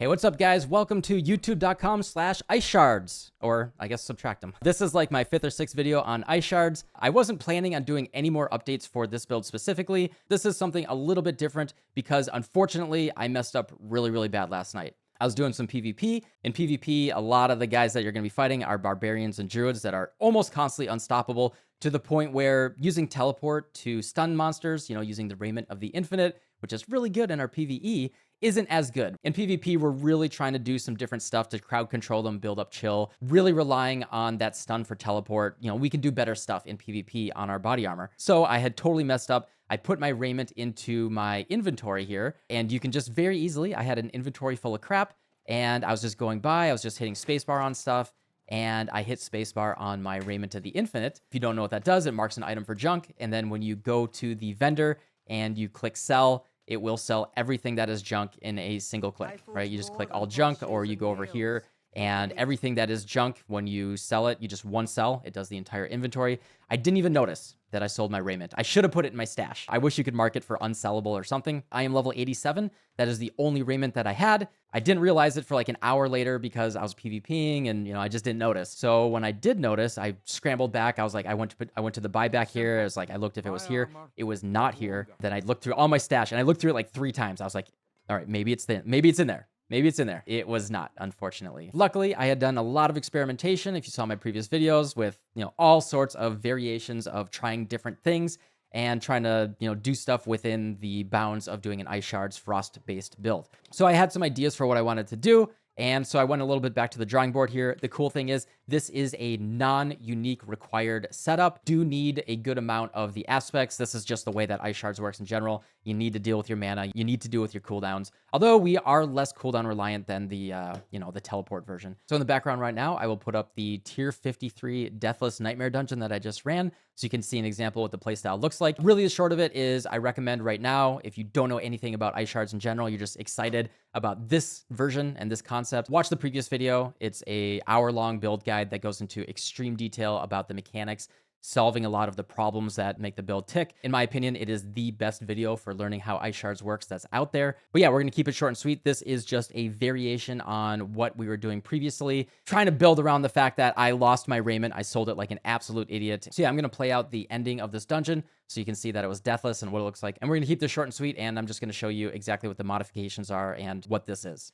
Hey, what's up, guys? Welcome to youtube.com/ice shards, or I guess subtract them. This is like my 5th or 6th video on ice shards. I wasn't planning on doing any more updates for this build specifically. This is something a little bit different because unfortunately I messed up really bad last night. I was doing some PvP. In PvP, a lot of the guys that you're going to be fighting are barbarians and druids that are almost constantly unstoppable to the point where using teleport to stun monsters, using the Raiment of the Infinite, which is really good in our PvE, isn't as good. In PvP, we're really trying to do some different stuff to crowd control them, build up chill, really relying on that stun for teleport. We can do better stuff in PvP on our body armor. So I had totally messed up. I put my raiment into my inventory here, and you can just very easily, I had an inventory full of crap, and I was just going by, I was just hitting spacebar on stuff, and I hit spacebar on my Raiment of the Infinite. If you don't know what that does, it marks an item for junk, and then when you go to the vendor and you click sell, it will sell everything that is junk in a single click, right? You just click all junk, or you go over here and everything that is junk, when you sell it, you just one sell, it does the entire inventory. I didn't even notice that I sold my raiment. I should have put it in my stash. I wish you could mark it for unsellable or something. I am level 87. That is the only raiment that I had. I didn't realize it for like an hour later because I was PvPing and I just didn't notice. So when I did notice, I scrambled back. I was like, I went to the buyback here. I was like, I looked if it was here. It was not here. Then I looked through all my stash and I looked through it like 3 times. I was like, all right, maybe it's in there. Maybe it's in there. It was not, unfortunately. Luckily, I had done a lot of experimentation, if you saw my previous videos, with all sorts of variations of trying different things and trying to do stuff within the bounds of doing an Ice Shards Frost-based build. So I had some ideas for what I wanted to do, and so I went a little bit back to the drawing board here. The cool thing is this is a non-unique required setup. Do need a good amount of the aspects. This is just the way that Ice Shards works in general. You need to deal with your mana. You need to deal with your cooldowns. Although we are less cooldown reliant than the, the teleport version. So in the background right now, I will put up the tier 53 Deathless Nightmare dungeon that I just ran, so you can see an example of what the playstyle looks like. Really, the short of it is I recommend right now, if you don't know anything about Ice Shards in general, you're just excited about this version and this concept, watch the previous video. It's a hour-long build guide that goes into extreme detail about the mechanics, solving a lot of the problems that make the build tick. In my opinion, it is the best video for learning how Ice Shards works that's out there. But yeah, we're going to keep it short and sweet. This is just a variation on what we were doing previously, trying to build around the fact that I lost my raiment. I sold it like an absolute idiot. So yeah, I'm going to play out the ending of this dungeon so you can see that it was deathless and what it looks like. And we're going to keep this short and sweet, and I'm just going to show you exactly what the modifications are and what this is.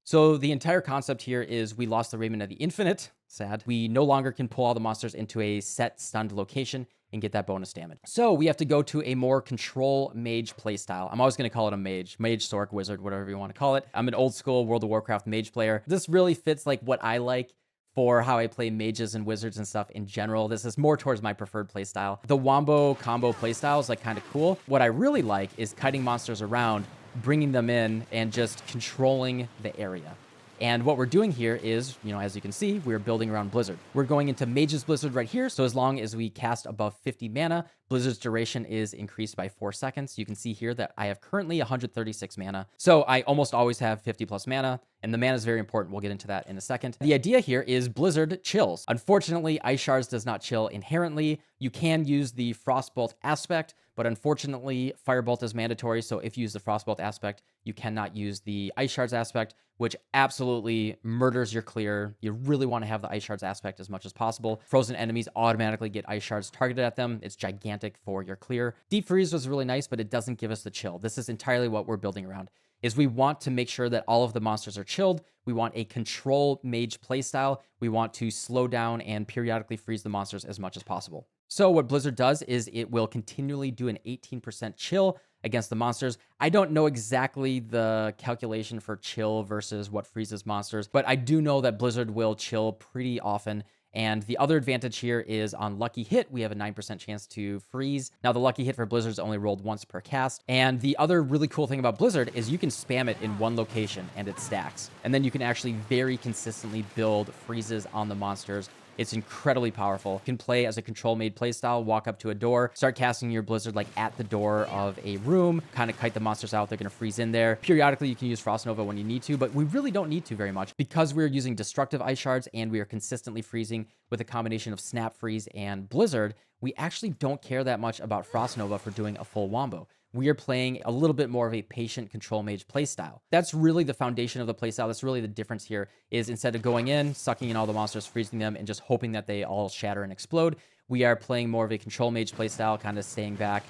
So the entire concept here is we lost the Raiment of the Infinite. Sad. We no longer can pull all the monsters into a set stunned location and get that bonus damage. So we have to go to a more control mage playstyle. I'm always going to call it a mage, sork, wizard, whatever you want to call it. I'm an old school World of Warcraft mage player. This really fits like what I like for how I play mages and wizards and stuff in general. This is more towards my preferred playstyle. The wombo combo playstyle is like kind of cool. What I really like is kiting monsters around, bringing them in, and just controlling the area. And what we're doing here is, as you can see, we're building around Blizzard. We're going into Mage's Blizzard right here. So as long as we cast above 50 mana, Blizzard's duration is increased by 4 seconds. You can see here that I have currently 136 mana. So I almost always have 50 plus mana, and the mana is very important. We'll get into that in a second. The idea here is Blizzard chills. Unfortunately, Ice Shards does not chill inherently. You can use the Frostbolt aspect, but unfortunately, Firebolt is mandatory. So if you use the Frostbolt aspect, you cannot use the Ice Shards aspect, which absolutely murders your clear. You really want to have the Ice Shards aspect as much as possible. Frozen enemies automatically get Ice Shards targeted at them. It's gigantic for your clear. Deep Freeze was really nice, but it doesn't give us the chill. This is entirely what we're building around, is we want to make sure that all of the monsters are chilled. We want a control mage playstyle. We want to slow down and periodically freeze the monsters as much as possible. So what Blizzard does is it will continually do an 18% chill against the monsters. I don't know exactly the calculation for chill versus what freezes monsters, but I do know that Blizzard will chill pretty often And the other advantage here is on lucky hit, we have a 9% chance to freeze. Now, the lucky hit for Blizzard is only rolled once per cast. And the other really cool thing about Blizzard is you can spam it in one location and it stacks. And then you can actually very consistently build freezes on the monsters. It's incredibly powerful. You can play as a control mage playstyle, walk up to a door, start casting your Blizzard like at the door of a room, kind of kite the monsters out. They're going to freeze in there. Periodically, you can use Frost Nova when you need to, but we really don't need to very much because we're using destructive ice shards and we are consistently freezing with a combination of snap freeze and Blizzard. We actually don't care that much about Frost Nova for doing a full wombo. We are playing a little bit more of a patient control mage playstyle. That's really the foundation of the playstyle. That's really the difference here is instead of going in, sucking in all the monsters, freezing them, and just hoping that they all shatter and explode, we are playing more of a control mage playstyle, kind of staying back,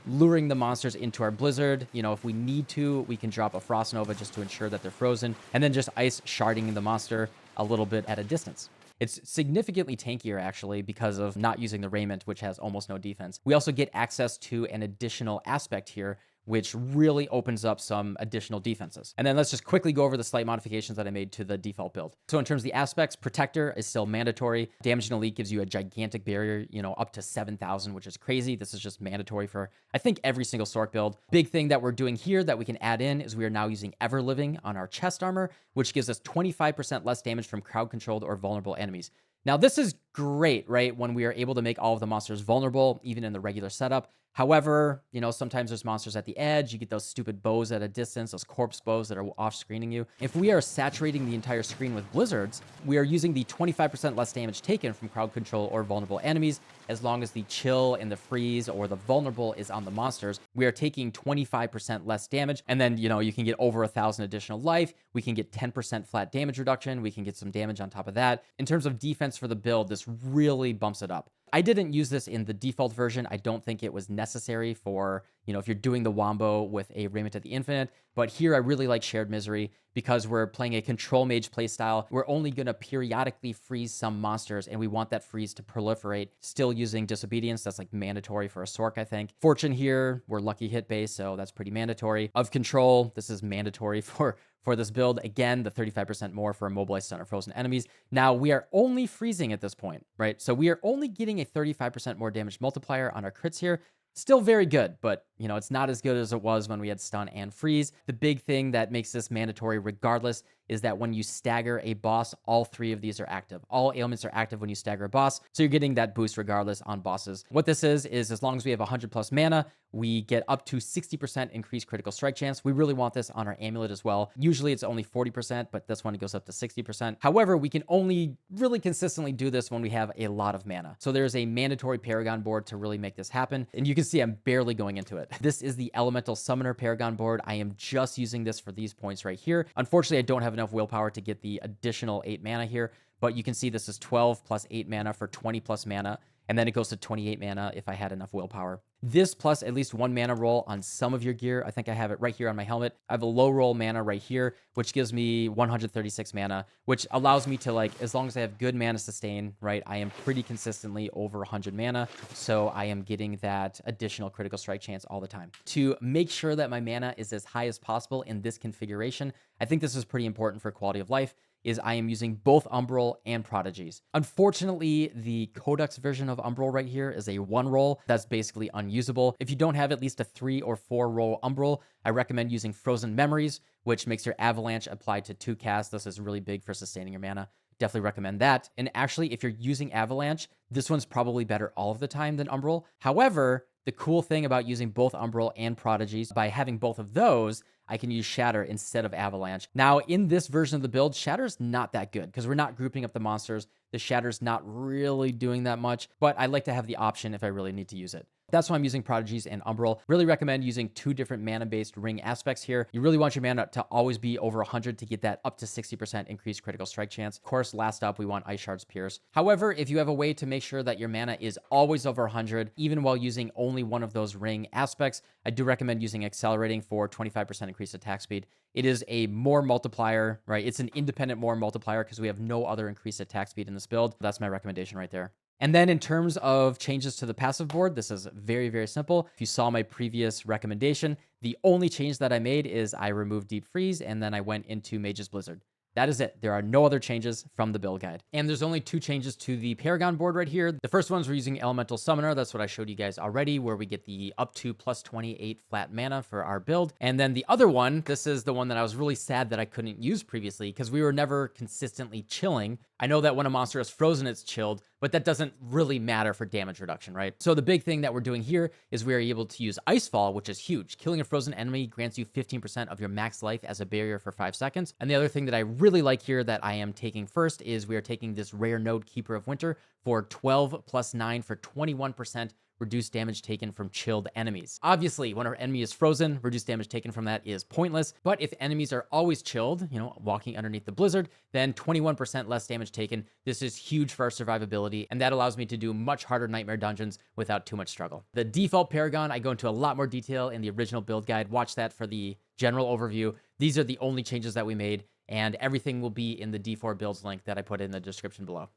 luring the monsters into our Blizzard. You know, if we need to, we can drop a Frost Nova just to ensure that they're frozen, and then just ice sharding the monster a little bit at a distance. It's significantly tankier, actually, because of not using the Raiment, which has almost no defense. We also get access to an additional aspect here, which really opens up some additional defenses. And then let's just quickly go over the slight modifications that I made to the default build. So in terms of the aspects, Protector is still mandatory. Damage in Elite gives you a gigantic barrier, you know, up to 7,000, which is crazy. This is just mandatory for, I think, every single Sorc build. Big thing that we're doing here that we can add in is we are now using Ever Living on our chest armor, which gives us 25% less damage from crowd-controlled or vulnerable enemies. Now, this is great, right, when we are able to make all of the monsters vulnerable, even in the regular setup. However, you know, sometimes there's monsters at the edge. You get those stupid bows at a distance, those corpse bows that are off-screening you. If we are saturating the entire screen with blizzards, we are using the 25% less damage taken from crowd control or vulnerable enemies. As long as the chill and the freeze or the vulnerable is on the monsters, we are taking 25% less damage. And then, you know, you can get over 1,000 additional life. We can get 10% flat damage reduction. We can get some damage on top of that. In terms of defense for the build, this really bumps it up. I didn't use this in the default version. I don't think it was necessary for, you know, if you're doing the wombo with a Raiment at the Infinite. But here I really like Shared Misery because we're playing a control mage playstyle. We're only going to periodically freeze some monsters and we want that freeze to proliferate. Still using Disobedience. That's like mandatory for a Sorc, I think. Fortune here, we're lucky hit based, so that's pretty mandatory. Of Control, this is mandatory for this build. Again, the 35% more for immobilized, stun, or frozen enemies. Now, we are only freezing at this point, right? So we are only getting a 35% more damage multiplier on our crits here. Still very good, but, you know, it's not as good as it was when we had stun and freeze. The big thing that makes this mandatory regardless is that when you stagger a boss, all three of these are active. All ailments are active when you stagger a boss, so you're getting that boost regardless on bosses. What this is as long as we have 100 plus mana, we get up to 60% increased critical strike chance. We really want this on our amulet as well. Usually it's only 40%, but this one goes up to 60%. However, we can only really consistently do this when we have a lot of mana. So there's a mandatory Paragon board to really make this happen. And you can see I'm barely going into it. This is the Elemental Summoner Paragon board. I am just using this for these points right here. Unfortunately, I don't have enough willpower to get the additional 8 mana here, but you can see this is 12 plus 8 mana for 20 plus mana. And then it goes to 28 mana if I had enough willpower. This plus at least 1 mana roll on some of your gear. I think I have it right here on my helmet. I have a low roll mana right here, which gives me 136 mana, which allows me to, like, as long as I have good mana sustain, right, I am pretty consistently over 100 mana. So I am getting that additional critical strike chance all the time. To make sure that my mana is as high as possible in this configuration, I think this is pretty important for quality of life, is I am using both Umbral and Prodigies. Unfortunately, the Codex version of Umbral right here is a 1 roll. That's basically unusable. If you don't have at least a 3 or 4 roll Umbral, I recommend using Frozen Memories, which makes your Avalanche apply to 2 casts. This is really big for sustaining your mana. Definitely recommend that. And actually, if you're using Avalanche, this one's probably better all of the time than Umbral. However, the cool thing about using both Umbral and Prodigies, by having both of those, I can use Shatter instead of Avalanche. Now, in this version of the build, Shatter's not that good because we're not grouping up the monsters. The Shatter's not really doing that much, but I like to have the option if I really need to use it. That's why I'm using Prodigies and Umbral. Really recommend using 2 different mana-based ring aspects here. You really want your mana to always be over 100 to get that up to 60% increased critical strike chance. Of course, last up, we want Ice Shards Pierce. However, if you have a way to make sure that your mana is always over 100, even while using only one of those ring aspects, I do recommend using Accelerating for 25% increased attack speed. It is a more multiplier, right? It's an independent more multiplier because we have no other increased attack speed in this build. That's my recommendation right there. And then in terms of changes to the passive board, this is very, very simple. If you saw my previous recommendation, the only change that I made is I removed Deep Freeze and then I went into Mage's Blizzard. That is it. There are no other changes from the build guide. And there's only 2 changes to the Paragon board right here. The first one's we're using Elemental Summoner. That's what I showed you guys already, where we get the up to plus 28 flat mana for our build. And then the other one, this is the one that I was really sad that I couldn't use previously because we were never consistently chilling. I know that when a monster is frozen, it's chilled, but that doesn't really matter for damage reduction, right? So the big thing that we're doing here is we are able to use Icefall, which is huge. Killing a frozen enemy grants you 15% of your max life as a barrier for 5 seconds. And the other thing that I really like here that I am taking first is we are taking this rare node Keeper of Winter for 12 plus 9 for 21% reduced damage taken from chilled enemies. Obviously, when our enemy is frozen, reduced damage taken from that is pointless. But if enemies are always chilled, walking underneath the blizzard, then 21% less damage taken. This is huge for our survivability, and that allows me to do much harder nightmare dungeons without too much struggle. The default Paragon, I go into a lot more detail in the original build guide. Watch that for the general overview. These are the only changes that we made, and everything will be in the D4 builds link that I put in the description below.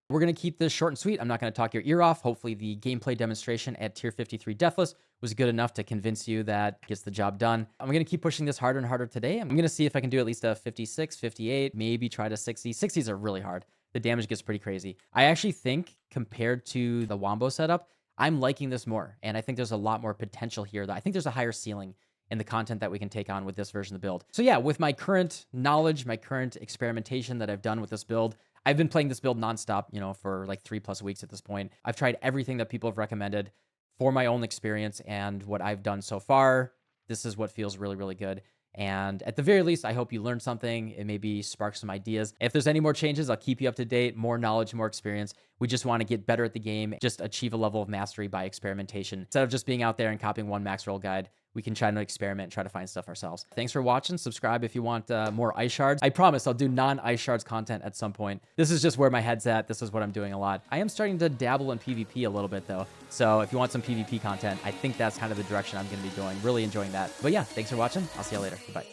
We're going to keep this short and sweet. I'm not going to talk your ear off. Hopefully the gameplay demonstration at tier 53 Deathless was good enough to convince you that gets the job done. I'm going to keep pushing this harder and harder today. I'm going to see if I can do at least a 56, 58, maybe try to 60. 60s are really hard. The damage gets pretty crazy. I actually think compared to the Wombo setup, I'm liking this more. And I think there's a lot more potential here. I think there's a higher ceiling in the content that we can take on with this version of the build. So yeah, with my current knowledge, my current experimentation that I've done with this build, I've been playing this build nonstop, for like 3+ weeks at this point. I've tried everything that people have recommended for my own experience, and what I've done so far, this is what feels really, really good. And at the very least, I hope you learned something. It maybe sparked some ideas. If there's any more changes, I'll keep you up to date, more knowledge, more experience. We just want to get better at the game, just achieve a level of mastery by experimentation. Instead of just being out there and copying one max roll guide, we can try to experiment and try to find stuff ourselves. Thanks for watching. Subscribe if you want more Ice Shards. I promise I'll do non-Ice Shards content at some point. This is just where my head's at. This is what I'm doing a lot. I am starting to dabble in PvP a little bit though. So if you want some PvP content, I think that's kind of the direction I'm going to be going. Really enjoying that. But yeah, thanks for watching. I'll see you later. Goodbye.